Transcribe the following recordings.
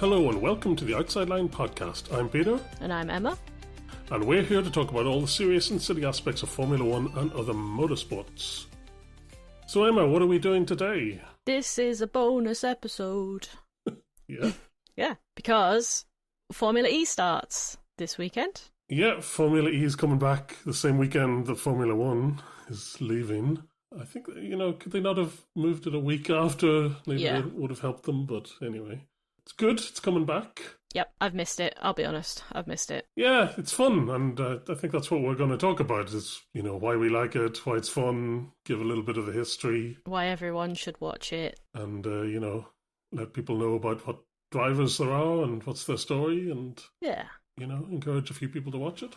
Hello and welcome to the Outside Line podcast. I'm Peter. And I'm Emma. And we're here to talk about all the serious and silly aspects of Formula One and other motorsports. So Emma, what are we doing today? This is a bonus episode. Yeah? Yeah, because Formula E starts this weekend. Yeah, Formula E is coming back the same weekend that Formula One is leaving. I think, could they not have moved it a week after? Maybe it would have helped them, but anyway. It's good, it's coming back. Yep, I've missed it. I'll be honest, I've missed it. Yeah, it's fun, and I think that's what we're going to talk about, is, why we like it, why it's fun, give a little bit of the history. Why everyone should watch it. And, let people know about what drivers there are and what's their story, and, encourage a few people to watch it.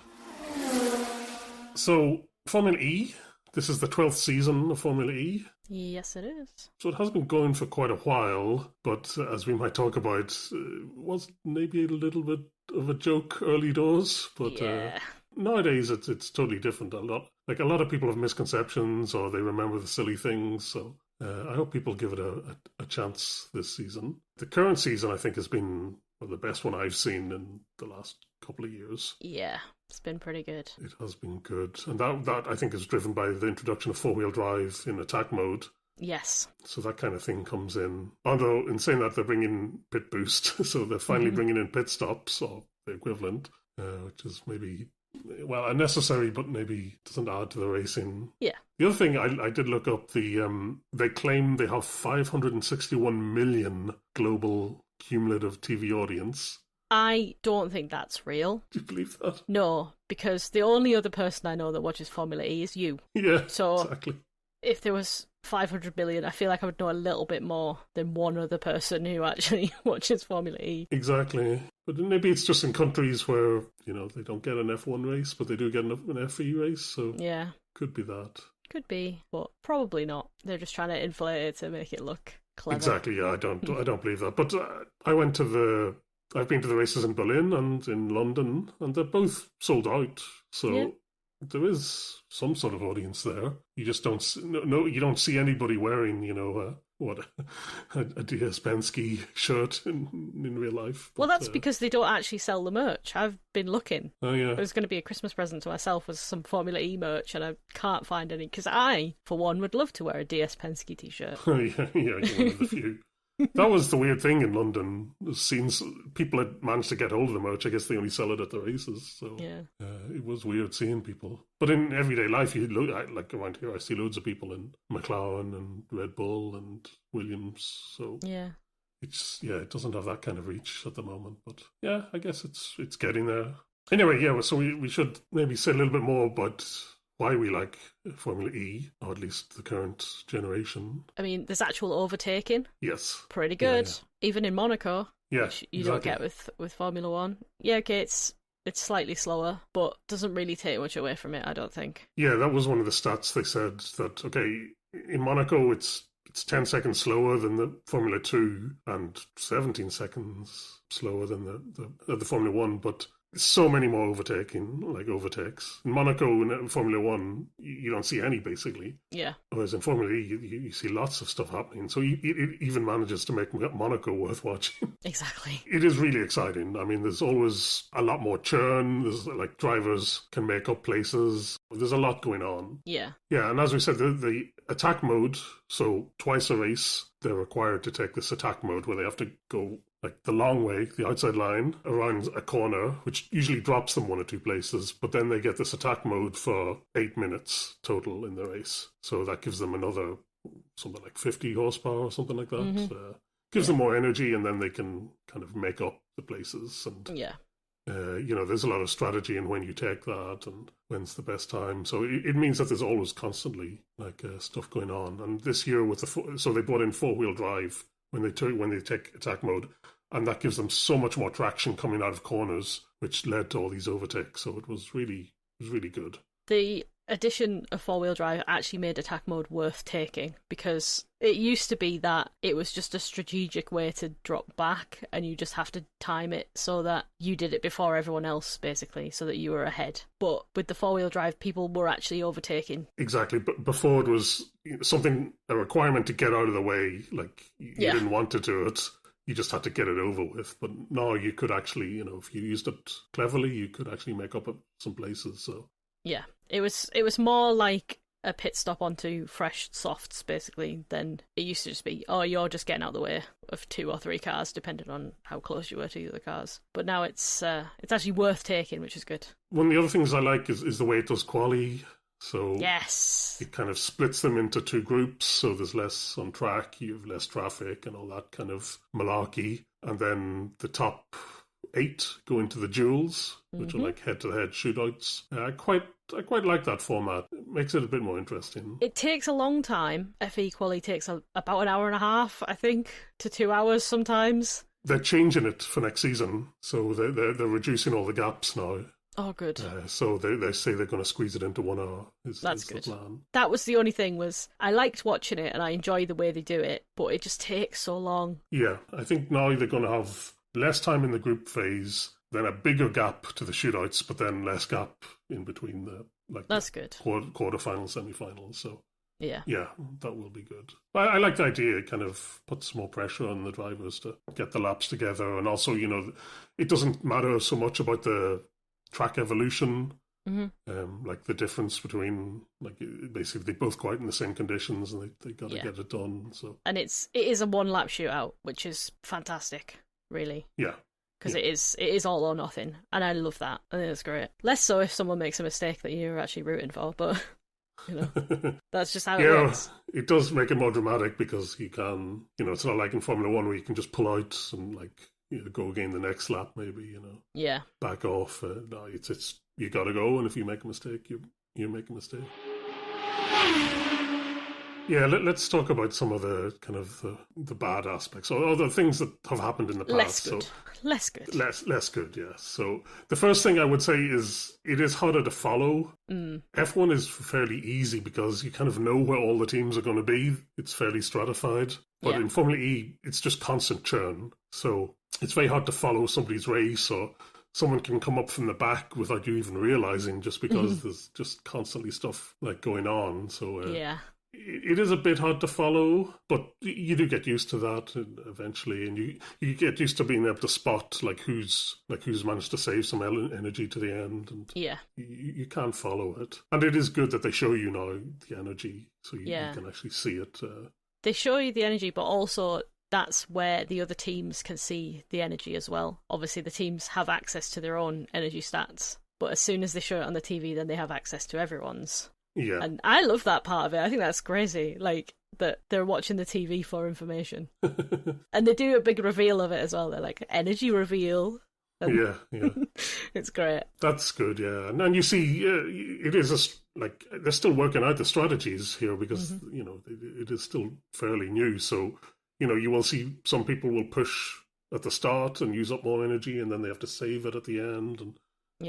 So, Formula E, this is the 12th season of Formula E. Yes, it is. So it has been going for quite a while, but as we might talk about, was maybe a little bit of a joke early doors, but nowadays it's totally different. A lot of people have misconceptions, or they remember the silly things, so I hope people give it a chance this season. The current season, I think, has been the best one I've seen in the last couple of years. Yeah, it's been pretty good. It has been good. And that I think, is driven by the introduction of four-wheel drive in attack mode. Yes. So that kind of thing comes in. Although, in saying that, they're bringing pit boost. So they're finally bringing in pit stops, or the equivalent, which is maybe, unnecessary, but maybe doesn't add to the racing. Yeah. The other thing, I did look up, they claim they have 561 million global cumulative TV audience. I don't think that's real. Do you believe that? No, because the only other person I know that watches Formula E is you. Yeah, so exactly. If there was 500 million, I feel like I would know a little bit more than one other person who actually watches Formula E. Exactly. But maybe it's just in countries where, they don't get an F1 race, but they do get an FE race, so yeah, could be that. Could be, but probably not. They're just trying to inflate it to make it look clever. Exactly, yeah, I don't believe that. But I've been to the races in Berlin and in London, and they're both sold out. So there is some sort of audience there. You just don't you don't see anybody wearing, a DS Penske shirt in real life. But, well, that's because they don't actually sell the merch. I've been looking. Oh, yeah. It was going to be a Christmas present to myself with some Formula E merch, and I can't find any, because I, for one, would love to wear a DS Penske t-shirt. Oh, yeah, you're one of the few. That was the weird thing in London. People had managed to get hold of the merch. I guess they only sell it at the races. So it was weird seeing people. But in everyday life, like around here, I see loads of people in McLaren and Red Bull and Williams. So it doesn't have that kind of reach at the moment. But yeah, I guess it's getting there. Anyway, so we should maybe say a little bit more about why we like Formula E, or at least the current generation. I mean, there's actual overtaking. Yes. Pretty good. Yeah. Even in Monaco. Yeah, which you don't get with Formula One. Yeah, okay, it's slightly slower, but doesn't really take much away from it, I don't think. Yeah, that was one of the stats. They said that, okay, in Monaco it's 10 seconds slower than the Formula 2 and 17 seconds slower than the Formula 1, but so many more overtakes. In Monaco, in Formula 1, you don't see any, basically. Yeah. Whereas in Formula E, you see lots of stuff happening. So it even manages to make Monaco worth watching. Exactly. It is really exciting. I mean, there's always a lot more churn. There's, drivers can make up places. There's a lot going on. Yeah. Yeah, and as we said, the attack mode, so twice a race, they're required to take this attack mode where they have to go the long way, the outside line, around a corner, which usually drops them one or two places, but then they get this attack mode for 8 minutes total in the race. So that gives them another, something like 50 horsepower or something like that. Mm-hmm. Gives them more energy, and then they can kind of make up the places. And there's a lot of strategy in when you take that and when's the best time. So it means that there's always constantly stuff going on. And this year so they brought in four-wheel drive when they take attack mode. And that gives them so much more traction coming out of corners, which led to all these overtakes. So it was really good. The addition of four-wheel drive actually made attack mode worth taking, because it used to be that it was just a strategic way to drop back, and you just have to time it so that you did it before everyone else, basically, so that you were ahead. But with the four-wheel drive, people were actually overtaking. Exactly, but before it was a requirement to get out of the way, you didn't want to do it. you just had to get it over with. But now you could actually, you know, if you used it cleverly, you could actually make up some places. So yeah, it was more like a pit stop onto fresh softs, basically, than it used to just be, oh, you're just getting out of the way of 2 or 3 cars, depending on how close you were to the other cars. But now it's actually worth taking, which is good. one of the other things I like is the way it does quali. So yes, it kind of splits them into 2 groups, so there's less on track, you have less traffic and all that kind of malarkey. And then the top 8 go into the duels, which are like head-to-head shootouts. I quite like that format. It makes it a bit more interesting. It takes a long time. FE quali takes about an hour and a half, I think, to 2 hours sometimes. They're changing it for next season, so they're reducing all the gaps now. Oh, good. So they say they're going to squeeze it into 1 hour. That's good. The plan. That was the only thing, was I liked watching it and I enjoy the way they do it, but it just takes so long. Yeah, I think now they're going to have less time in the group phase, then a bigger gap to the shootouts, but then less gap in between that's good. Quarterfinals, semi-finals. So yeah, that will be good. I like the idea. It kind of puts more pressure on the drivers to get the laps together, and also, you know, it doesn't matter so much about the track evolution, like the difference between, like, basically they both go out in the same conditions and they got to get it done. So, and it is a 1 lap shootout, which is fantastic, really. Yeah, because it is all or nothing, and I love that. I think it's great. Less so if someone makes a mistake that you're actually rooting for, but you know, that's just how it works. It does make it more dramatic because you can, you know, it's not like in Formula One where you can just pull out and, like, you know, go again the next lap, maybe, you know. Yeah. Back off. No, it's you got to go, and if you make a mistake, you make a mistake. Yeah, let's talk about some of the kind of the bad aspects, or the things that have happened in the past. Less good. Less good, yeah. So the first thing I would say is it is harder to follow. F1 is fairly easy because you kind of know where all the teams are going to be. It's fairly stratified. But in Formula E, it's just constant churn. So it's very hard to follow somebody's race, or someone can come up from the back without you even realizing, just because there's just constantly stuff like going on. So it is a bit hard to follow, but you do get used to that eventually, and you get used to being able to spot who's managed to save some energy to the end, and you can follow it. And it is good that they show you now the energy, so you can actually see it. They show you the energy, but also that's where the other teams can see the energy as well. Obviously, the teams have access to their own energy stats, but as soon as they show it on the TV, then they have access to everyone's. Yeah. And I love that part of it. I think that's crazy, like, that they're watching the TV for information. And they do a big reveal of it as well. They're like, energy reveal. And it's great. That's good, yeah. And you see, it is they're still working out the strategies here because, you know, it is still fairly new. So, you know, you will see some people will push at the start and use up more energy, and then they have to save it at the end. And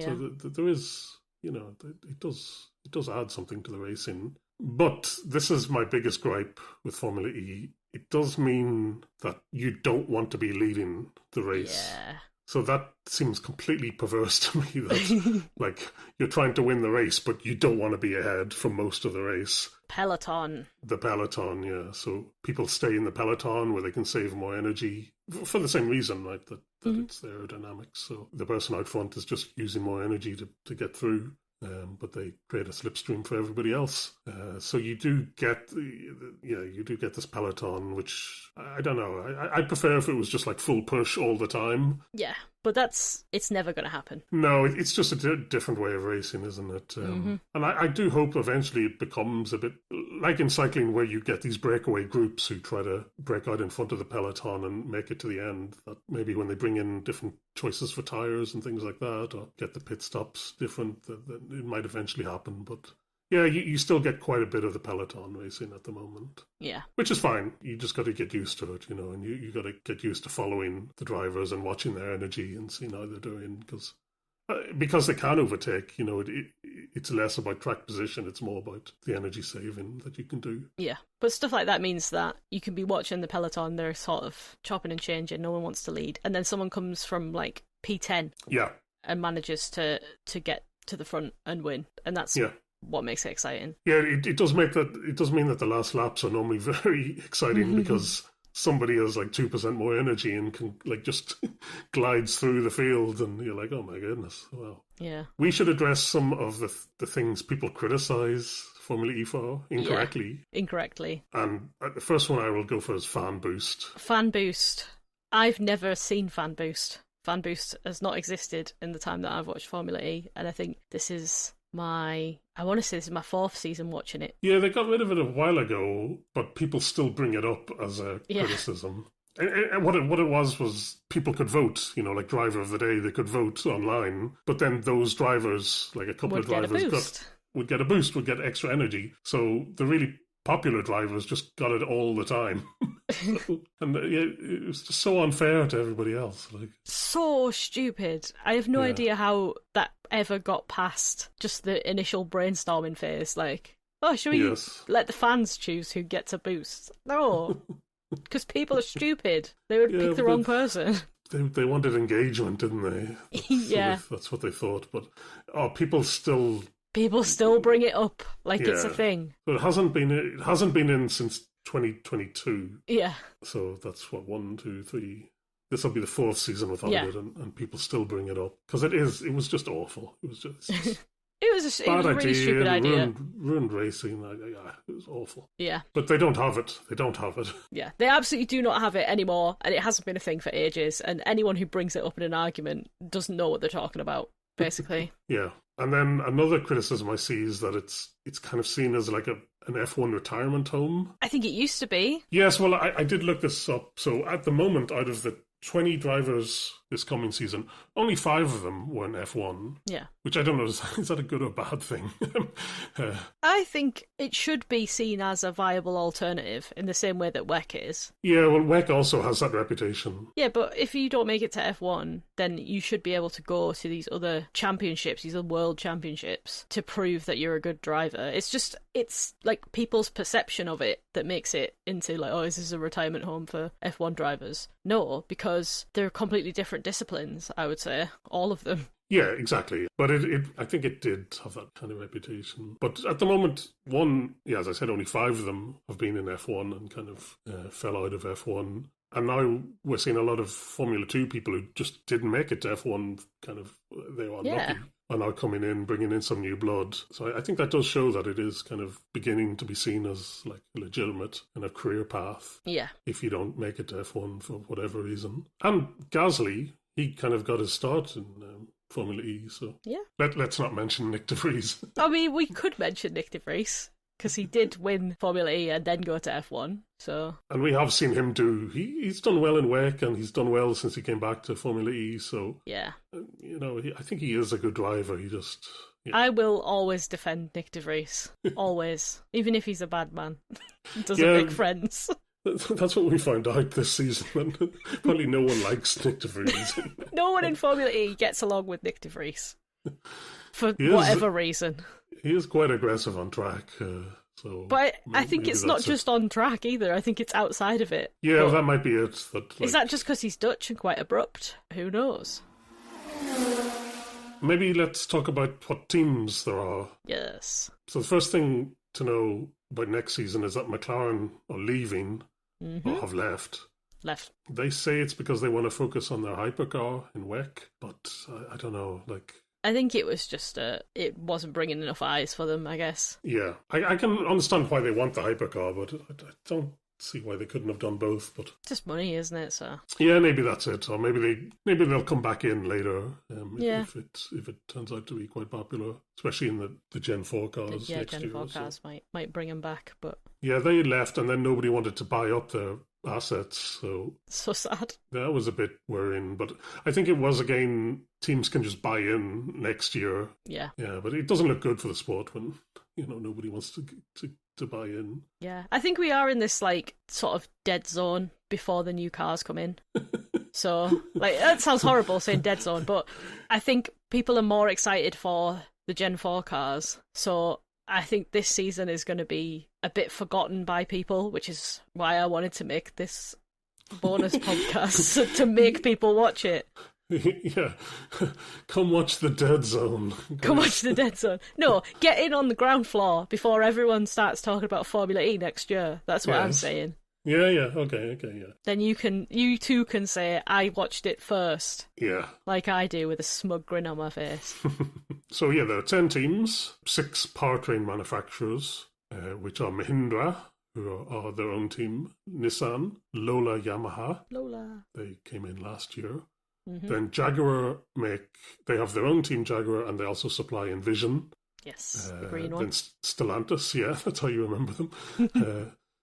so there is, you know, it does add something to the racing. But this is my biggest gripe with Formula E. It does mean that you don't want to be leading the race. Yeah. So that seems completely perverse to me, that like, you're trying to win the race, but you don't want to be ahead for most of the race. Peloton. The peloton, yeah. So people stay in the peloton where they can save more energy for the same reason, right? That it's aerodynamics. So the person out front is just using more energy to get through. But they create a slipstream for everybody else. So you do get this peloton, which I don't know. I'd prefer if it was just like full push all the time. Yeah, but it's never going to happen. No, it's just a different way of racing, isn't it? And I do hope eventually it becomes a bit like in cycling, where you get these breakaway groups who try to break out in front of the peloton and make it to the end. That maybe when they bring in different choices for tires and things like that, or get the pit stops different, that it might eventually happen. But yeah, you still get quite a bit of the peloton racing at the moment. Yeah. Which is fine. You just got to get used to it, you know, and you got to get used to following the drivers and watching their energy and seeing how they're doing, because they can overtake, you know, it's less about track position, it's more about the energy saving that you can do. Yeah, but stuff like that means that you can be watching the peloton, they're sort of chopping and changing, no one wants to lead, and then someone comes from like P10 and manages to get to the front and win, and that's what makes it exciting. Yeah, it does mean that the last laps are normally very exciting because somebody has like 2% more energy and can like just glides through the field, and you're like, oh my goodness, wow. Yeah. We should address some of the things people criticize Formula E for incorrectly. Yeah, incorrectly. And the first one I will go for is fan boost. Fan boost. I've never seen fan boost. Fan boost has not existed in the time that I've watched Formula E, and I think this is my 4th season watching it. Yeah, they got rid of it a while ago, but people still bring it up as a criticism. And what it was people could vote, like driver of the day, they could vote online, but then those drivers, like a couple of drivers would get a boost, would get extra energy. So the really popular drivers just got it all the time. And it was just so unfair to everybody else. So stupid. I have no idea how that ever got past just the initial brainstorming phase. Like, should we let the fans choose who gets a boost? No. Because people are stupid. They would pick the wrong person. They wanted engagement, didn't they? Yeah. That's what they thought. But people still bring it up like it's a thing. But it hasn't been in since 2022. Yeah. So that's what, 1, 2, 3. This will be the 4th season without it, and people still bring it up because it was just awful. It was just. It was a really stupid idea. Ruined racing. It was awful. Yeah. But they don't have it. Yeah, they absolutely do not have it anymore, and it hasn't been a thing for ages, and anyone who brings it up in an argument doesn't know what they're talking about, basically. Yeah. And then another criticism I see is that it's kind of seen as like an F1 retirement home. I think it used to be. Yes, well, I did look this up. So at the moment, out of the 20 drivers this coming season, only 5 of them were in F1. Yeah. Which I don't know, is that a good or bad thing? I think it should be seen as a viable alternative in the same way that WEC is. Yeah, well, WEC also has that reputation. Yeah, but if you don't make it to F1, then you should be able to go to these other championships, these other world championships, to prove that you're a good driver. It's like people's perception of it that makes it into like, is this a retirement home for F1 drivers? No, because they're completely different disciplines, I would say. All of them. Yeah, exactly. But I think it did have that kind of reputation. But at the moment, as I said, only 5 of them have been in F1 and kind of fell out of F1. And now we're seeing a lot of Formula 2 people who just didn't make it to F1, kind of, they were unlucky. Are now coming in, bringing in some new blood. So I think that does show that it is kind of beginning to be seen as like a legitimate kind of career path. Yeah. If you don't make it to F1 for whatever reason. And Gasly, he kind of got his start in Formula E, so yeah. Let's not mention Nick de Vries. I mean, we could mention Nick de Vries, because he did win Formula E and then go to F1, so... And we have seen him he's done well in WEC, and he's done well since he came back to Formula E, so... Yeah. I think he is a good driver, he just... Yeah. I will always defend Nick de Vries. Always. Even if he's a bad man. Doesn't make friends. That's what we found out this season. Probably no one likes Nick de Vries. No one in Formula E gets along with Nick de Vries. For whatever reason. He is quite aggressive on track. But I think it's not just on track either. I think it's outside of it. Yeah, that might be it. Is that just because he's Dutch and quite abrupt? Who knows? Maybe let's talk about what teams there are. Yes. So the first thing to know about next season is that McLaren are leaving. Mm-hmm. Or have left. They say it's because they want to focus on their hypercar in WEC, but I don't know, I think it was just it wasn't bringing enough eyes for them, I guess. Yeah, I can understand why they want the hypercar, but I don't see why they couldn't have done both. But just money, isn't it? So yeah, maybe that's it, or maybe they'll come back in later. If it turns out to be quite popular, especially in the Gen 4 cars. Yeah, Gen 4 cars might bring them back, but yeah, they left, and then nobody wanted to buy up their assets. So sad. That was a bit worrying, but I think it was again. Teams can just buy in next year. Yeah, but it doesn't look good for the sport when nobody wants to buy in. Yeah, I think we are in this sort of dead zone before the new cars come in. So that sounds horrible saying dead zone, but I think people are more excited for the Gen 4 cars. So I think this season is going to be a bit forgotten by people, which is why I wanted to make this bonus podcast to make people watch it. Yeah, come watch the Dead Zone. Come watch the Dead Zone. No, get in on the ground floor before everyone starts talking about Formula E next year. That's what I'm saying. Yeah, okay, yeah. Then you too can say, I watched it first, Yeah. like I do with a smug grin on my face. So, yeah, there are 10 teams, 6 powertrain manufacturers, which are Mahindra, who are their own team, Nissan, Lola, Yamaha. Lola. They came in last year. Mm-hmm. Then Jaguar they have their own team, Jaguar, and they also supply Envision. Yes, the green one. Then Stellantis, yeah, that's how you remember them.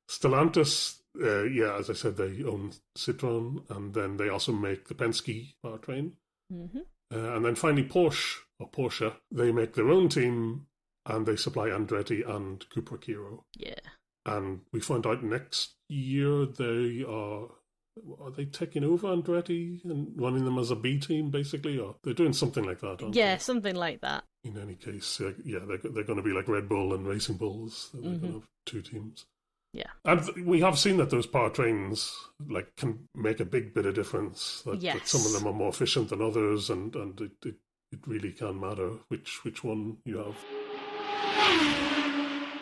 Stellantis, as I said, they own Citroën, and then they also make the Penske powertrain. Mm-hmm. And then finally Porsche, they make their own team, and they supply Andretti and Cupra Kiro. Yeah. And we find out next year are they taking over Andretti and running them as a B team, basically? Or they're doing something like that, aren't they? Something like that. In any case, they're going to be like Red Bull and Racing Bulls. They're going to have 2 teams. Yeah. And we have seen that those powertrains can make a big bit of difference. That some of them are more efficient than others, and it really can matter which one you have.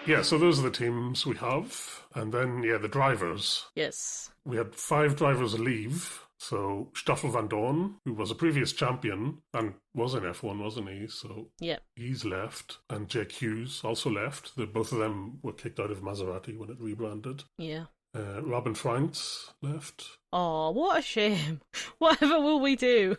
Yeah, so those are the teams we have. And then, the drivers. Yes. We had 5 drivers leave. So Stoffel van Dorn, who was a previous champion and was in F1, wasn't he? So he's left. And Jake Hughes also left. Both of them were kicked out of Maserati when it rebranded. Yeah. Robin Franz left. Oh, what a shame. Whatever will we do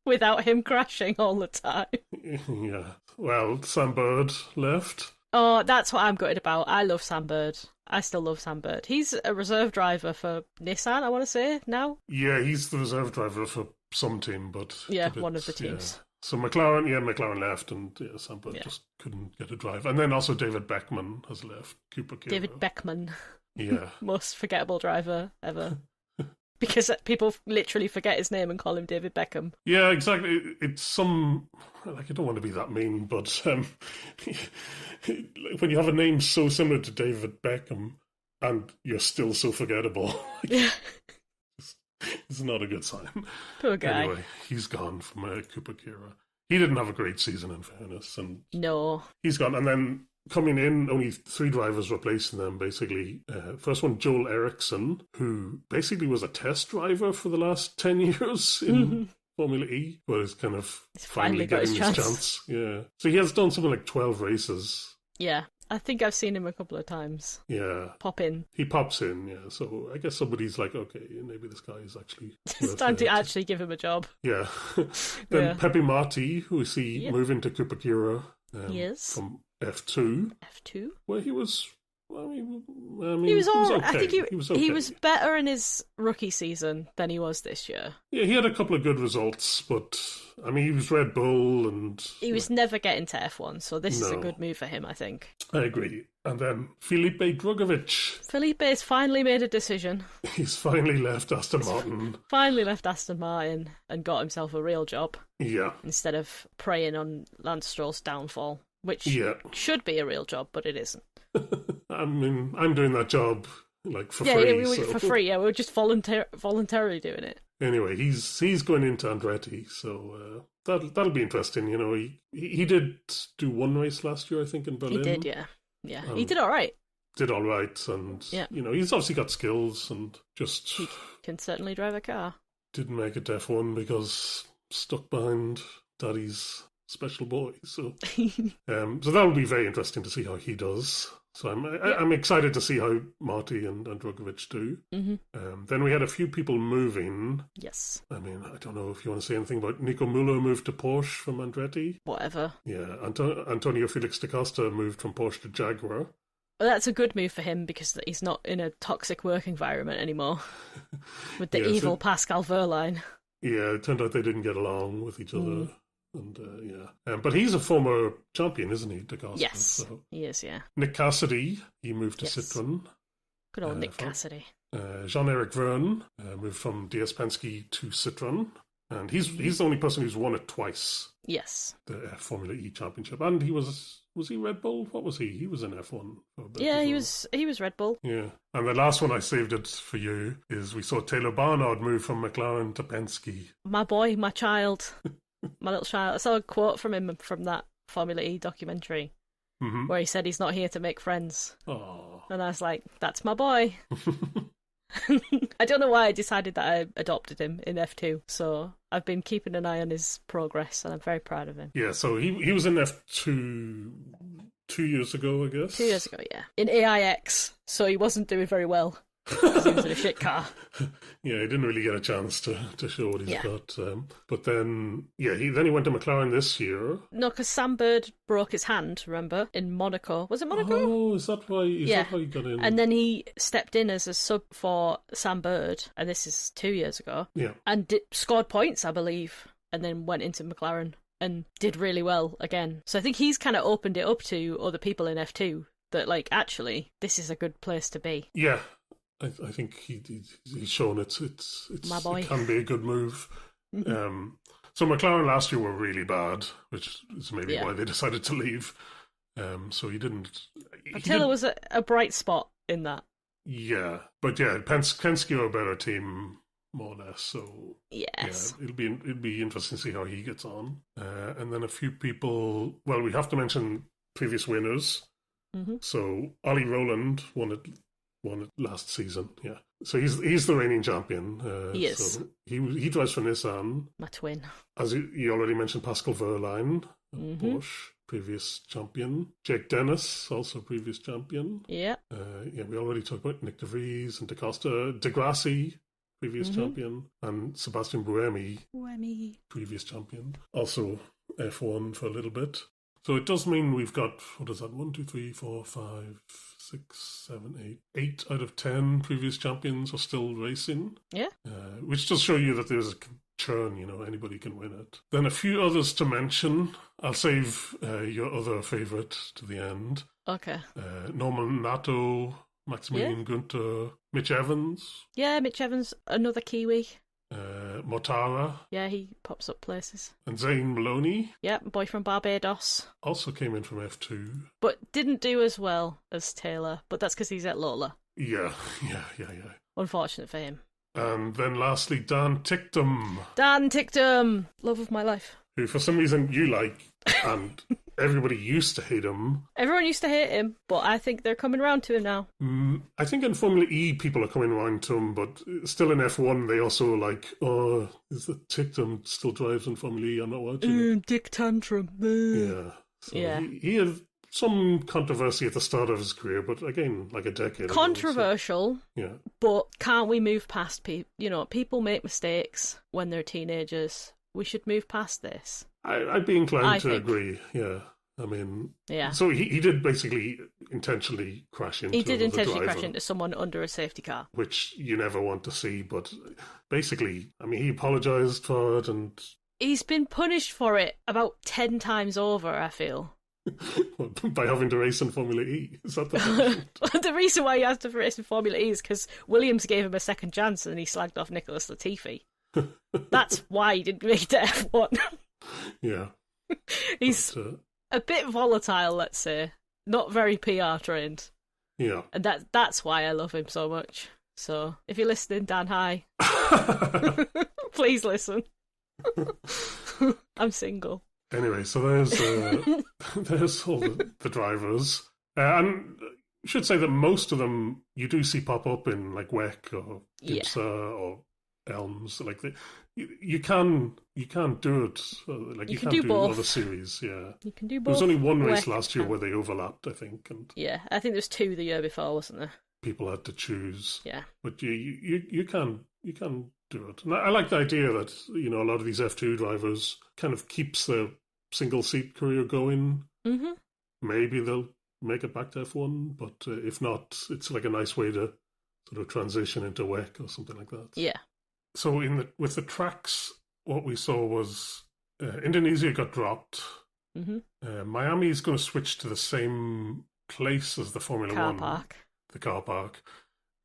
without him crashing all the time? Yeah. Well, Sam Bird left. Oh, that's what I'm gutted about. I love Sam Bird. I still love Sam Bird. He's a reserve driver for Nissan, I want to say, now. Yeah, he's the reserve driver for some team, but... Yeah, one of the teams. Yeah. So McLaren left, and Sam Bird just couldn't get a drive. And then also David Beckman has left, Cooper Kiro. David Beckman. Yeah. Most forgettable driver ever. Because people literally forget his name and call him David Beckham. Yeah, exactly. It's some... I don't want to be that mean, but when you have a name so similar to David Beckham and you're still so forgettable, it's not a good sign. Poor guy. Anyway, he's gone from Cooper Kira. He didn't have a great season, in fairness. And no. He's gone. And then coming in, only 3 drivers replacing them, basically. First one, Joel Eriksson, who basically was a test driver for the last 10 years in Formula E, but is kind of finally getting his chance. Yeah. So he has done something like 12 races. Yeah. I think I've seen him a couple of times. Yeah. Pop in. He pops in, yeah. So I guess somebody's like, okay, maybe this guy is actually... It's time to actually give him a job. Yeah. Then Pepe Marti, who we see moving to Cooper Kira from F2. F2? Where he was... I mean, he was all right. Okay. I think he was okay. He was better in his rookie season than he was this year. Yeah, he had a couple of good results, but I mean, he was Red Bull and... He was never getting to F1, so this is a good move for him, I think. I agree. And then Felipe Drugovich. Felipe's finally made a decision. He's finally left Aston Martin. Finally left Aston Martin and got himself a real job. Yeah. Instead of preying on Lance Stroll's downfall, which should be a real job, but it isn't. I mean, I'm doing that job for free. For free. Yeah, we were just voluntarily doing it. Anyway, he's going into Andretti, so that'll be interesting. You know, he did do one race last year, I think, in Berlin. He did, yeah. He did all right. Did all right, and you know, he's obviously got skills, and just he can certainly drive a car. Didn't make it to F1 because stuck behind Daddy's special boy. So, so that'll be very interesting to see how he does. So I'm excited to see how Marty and Drugovich do. Mm-hmm. Then we had a few people moving. Yes. I mean, I don't know if you want to say anything about Nico Müller moved to Porsche from Andretti. Whatever. Yeah, Antonio Felix da Costa moved from Porsche to Jaguar. Well, that's a good move for him because he's not in a toxic work environment anymore with the evil Pascal Wehrlein. Yeah, it turned out they didn't get along with each other. And but he's a former champion, isn't he, da Costa? Yes, so. he is, yeah. Nick Cassidy, he moved to Citroën. Good old Nick Cassidy. Jean-Eric Verne moved from DS Penske to Citroën. And he's the only person who's won it twice. Yes. The Formula E Championship. And he was he Red Bull? What was he? He was in F1. Yeah, he was Red Bull. Yeah. And the last one I saved it for you is we saw Taylor Barnard move from McLaren to Penske. My boy, my child. My little child. I saw a quote from him from that Formula E documentary. where he said he's not here to make friends. Oh. And I was like, that's my boy. I don't know why I decided that I adopted him in F2, so I've been keeping an eye on his progress, and I'm very proud of him. Yeah, so he was in F2 2 years ago, I guess. 2 years ago, yeah. In AIX, so he wasn't doing very well. Because he was in a shit car. Yeah, he didn't really get a chance to show what he's got. But then, he went to McLaren this year. No, because Sam Bird broke his hand, remember, in Monaco. Was it Monaco? Oh, is that why? That how he got in? And then he stepped in as a sub for Sam Bird, and this is 2 years ago. Yeah. And scored points, I believe, and then went into McLaren and did really well again. So I think he's kind of opened it up to other people in F2 that, like, actually, this is a good place to be. Yeah. I think he's shown it's my boy. It can be a good move. So McLaren last year were really bad, which is maybe why they decided to leave. So he didn't. Attila was a bright spot in that. Yeah, but Penske are a better team, more or less. So yes, it'll be interesting to see how he gets on. And then a few people. Well, we have to mention previous winners. So Ollie Rowland won it last season, So he's the reigning champion. He is. So he drives for Nissan. My twin. As you already mentioned, Pascal Wehrlein, Porsche, previous champion. Jake Dennis, also previous champion. Yeah. We already talked about Nick de Vries and De Grassi, previous champion. And Sebastian Buemi, previous champion. Also F1 for a little bit. So it does mean we've got, 1, 2, 3, 4, 5... 6, 7, 8 out of 10 previous champions are still racing. Yeah. Which does show you that there's a churn, anybody can win it. Then a few others to mention. I'll save your other favourite to the end. Okay. Norman Nato, Maximilian Günther, Mitch Evans. Yeah, Mitch Evans, another Kiwi. Mortara. Yeah, he pops up places. And Zane Maloney. Yeah, boy from Barbados. Also came in from F2. But didn't do as well as Taylor, but that's because he's at Lola. Yeah. Unfortunate for him. And then lastly, Dan Ticktum. Dan Ticktum! Love of my life. Who for some reason you like, and everybody used to hate him. Everyone used to hate him, but I think they're coming around to him now. I think in Formula E people are coming around to him, but still in F1 they also like, is the Ticktum still drives in Formula E? I'm not watching Dick Tantrum. Yeah. So he had some controversy at the start of his career, but again, like a decade Controversial. ago. So, yeah. But can't we move past people? People make mistakes when they're teenagers. We should move past this. I'd be inclined to agree, yeah. I mean, so he did basically intentionally crash into He did intentionally driver, crash into someone under a safety car. which you never want to see, but basically, I mean, he apologised for it and... He's been punished for it about 10 times over, I feel. By having to race in Formula E. Is that the punishment? The reason why he has to race in Formula E is because Williams gave him a second chance and he slagged off Nicholas Latifi. That's why he didn't make it to F1. Yeah. He's a bit volatile, let's say. Not very PR trained. Yeah. And that's why I love him so much. So, if you're listening, Dan, hi. Please listen. I'm single. Anyway, so there's all the drivers. And I should say that most of them you do see pop up in like WEC or IMSA or Elms. Like you can do it. Like you can do both. other series. Yeah, you can do both. There was only one race WEC last year where they overlapped, I think. And yeah, I think there was 2 the year before, wasn't there? People had to choose. Yeah, but you can do it. And I like the idea that a lot of these F2 drivers kind of keeps their single seat career going. Mm-hmm. Maybe they'll make it back to F1, but if not, it's like a nice way to sort of transition into WEC or something like that. Yeah. So with the tracks, what we saw was Indonesia got dropped. Mm-hmm. Miami is going to switch to the same place as the Formula car 1. Park. The car park.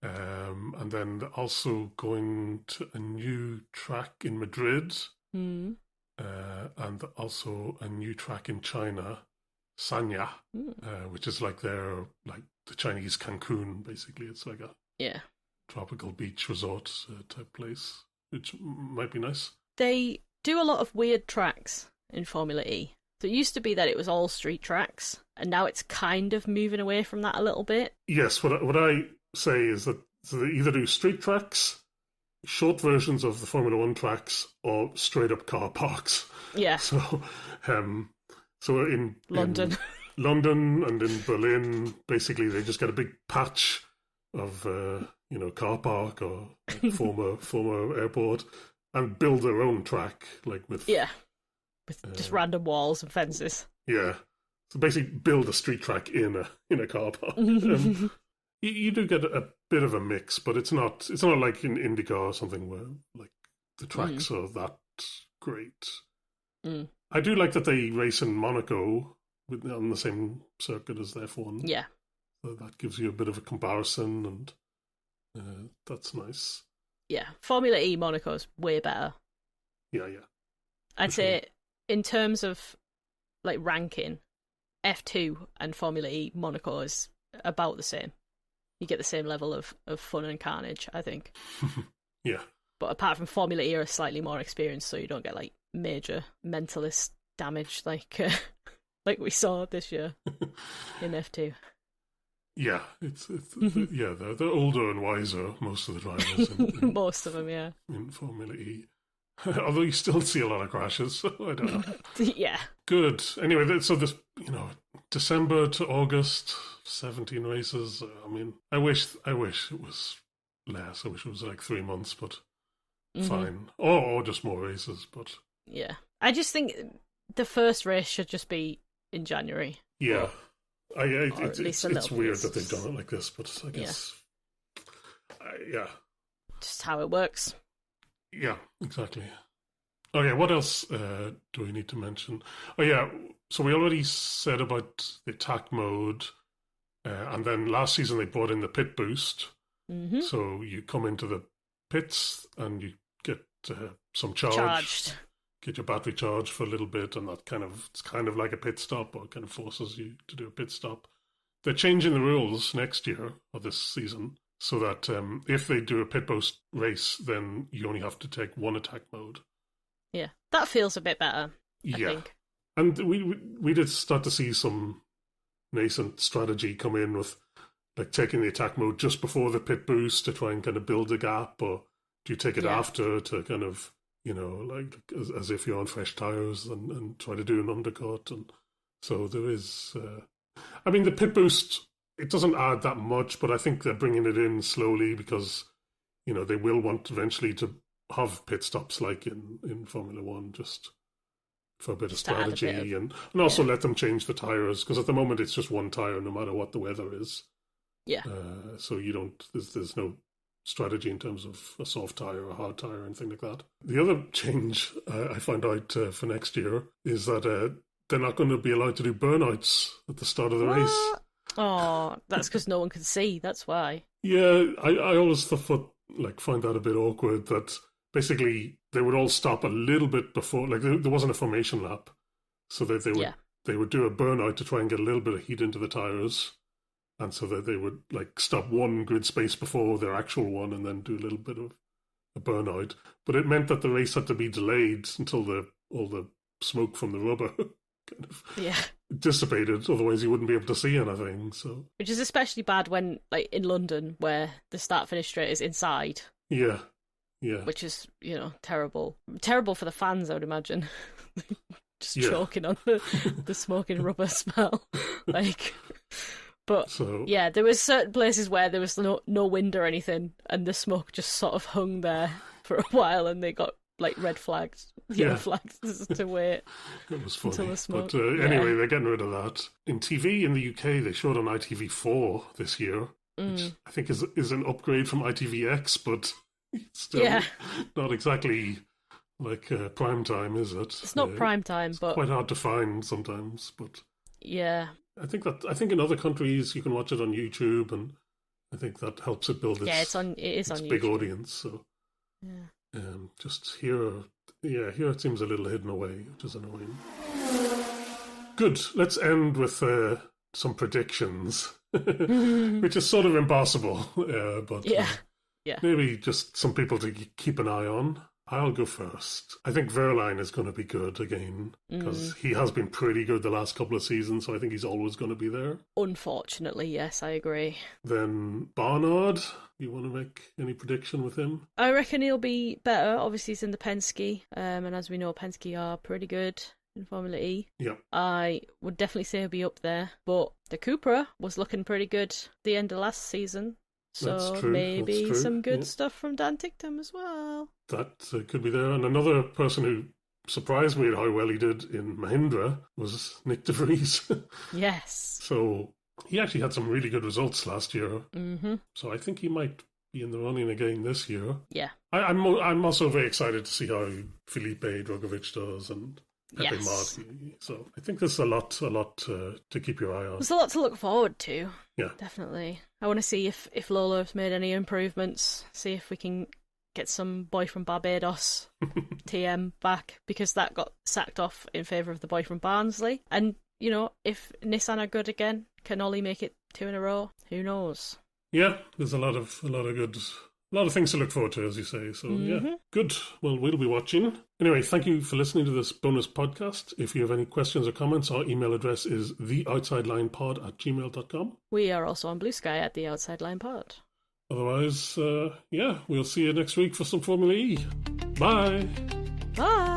And then also going to a new track in Madrid. Mm. And also a new track in China, Sanya, which is like the Chinese Cancun, basically. It's like a tropical beach resort type place, which might be nice. They do a lot of weird tracks in Formula E. So it used to be that it was all street tracks, and now it's kind of moving away from that a little bit. Yes, what I say is that so they either do street tracks, short versions of the Formula One tracks, or straight up car parks. Yeah. Um, so in London. London and in Berlin, basically they just get a big patch of car park or like former airport and build their own track, like with just random walls and fences. Yeah, so basically build a street track in a car park. You do get a bit of a mix, but it's not like in IndyCar or something where like the tracks are that great. I do like that they race in Monaco on the same circuit as the F1. Yeah. So that gives you a bit of a comparison, and that's nice. Yeah, Formula E Monaco is way better. Yeah. I'd say in terms of like ranking, F2 and Formula E Monaco is about the same. You get the same level of fun and carnage, I think. Yeah. But apart from Formula E, you're slightly more experienced, so you don't get like major mentalist damage like we saw this year in F2. Yeah, they're older and wiser, most of the drivers. Most of them, yeah. In Formula E. Although you still see a lot of crashes, so I don't know. Yeah. Good. Anyway, so this, December to August, 17 races. I mean, I wish it was less. I wish it was like 3 months, but fine. Or just more races, but... Yeah. I just think the first race should just be in January. Yeah. It's weird that they've done it like this, but I guess... Yeah. Just how it works. Yeah, exactly. Okay, what else do we need to mention? Oh, yeah, so we already said about the attack mode, and then last season they brought in the pit boost. Mm-hmm. So you come into the pits and you get some charged. Get your battery charged for a little bit, and it's kind of like a pit stop, or kind of forces you to do a pit stop. They're changing the rules next year, or this season, so that if they do a pit boost race, then you only have to take one attack mode. Yeah, that feels a bit better, I think. And we did start to see some nascent strategy come in with like taking the attack mode just before the pit boost to try and kind of build a gap, or do you take it after to kind of, like as if you're on fresh tires and try to do an undercut. And so there is... the pit boost, it doesn't add that much, but I think they're bringing it in slowly because, they will want eventually to have pit stops like in Formula One, just for a bit of strategy and also let them change the tires, because at the moment it's just one tire no matter what the weather is. Yeah. So you don't, there's no strategy in terms of a soft tire or a hard tire or anything like that. The other change I found out for next year is that they're not going to be allowed to do burnouts at the start of the race. Oh, that's because no one can see. That's why. Yeah, I always find that a bit awkward. That basically they would all stop a little bit before, like there wasn't a formation lap, so that they would do a burnout to try and get a little bit of heat into the tires, and so that they would like stop one grid space before their actual one, and then do a little bit of a burnout. But it meant that the race had to be delayed until all the smoke from the rubber kind of dissipated, otherwise you wouldn't be able to see anything. So, which is especially bad when, like in London, where the start-finish straight is inside. Yeah. Which is, terrible. Terrible for the fans, I would imagine. Just choking on the smoking rubber smell. There was certain places where there was no wind or anything, and the smoke just sort of hung there for a while, and they got like red flags, yellow flags to wait. It was funny. Until the smoke. But anyway, they're getting rid of that. In TV in the UK, they showed on ITV4 this year, which I think is an upgrade from ITVX, but still not exactly like prime time, is it? It's not prime time, but quite hard to find sometimes. But yeah, I think in other countries you can watch it on YouTube, and I think that helps it build its it is on big YouTube. Audience. So just here it seems a little hidden away, which is annoying. Good. Let's end with some predictions, which is sort of impossible, but maybe just some people to keep an eye on. I'll go first. I think Verline is going to be good again because he has been pretty good the last couple of seasons, so I think he's always going to be there. Unfortunately, yes, I agree. Then Barnard, you want to make any prediction with him? I reckon he'll be better. Obviously, he's in the Penske, and as we know, Penske are pretty good in Formula E. Yeah. I would definitely say he'll be up there, but the Cupra was looking pretty good the end of last season. So maybe some good stuff from Dan Ticktum as well. That could be there. And another person who surprised me at how well he did in Mahindra was Nick De Vries. Yes. So he actually had some really good results last year. Mm-hmm. So I think he might be in the running again this year. Yeah. I'm also very excited to see how Felipe Drogovic does and Pepe Yes. Marti. So I think there's a lot to keep your eye on. There's a lot to look forward to. Yeah. Definitely. I want to see if Lolo's made any improvements, see if we can get some boy from Barbados TM back, because that got sacked off in favour of the boy from Barnsley. And, you know, if Nissan are good again, can Ollie make it 2 in a row? Who knows? Yeah, there's a lot of things to look forward to, as you say. So, yeah, good. Well, we'll be watching. Anyway, thank you for listening to this bonus podcast. If you have any questions or comments, our email address is theoutsidelinepod@gmail.com. We are also on Blue Sky at the Outside Line Pod. Otherwise, we'll see you next week for some Formula E. Bye. Bye.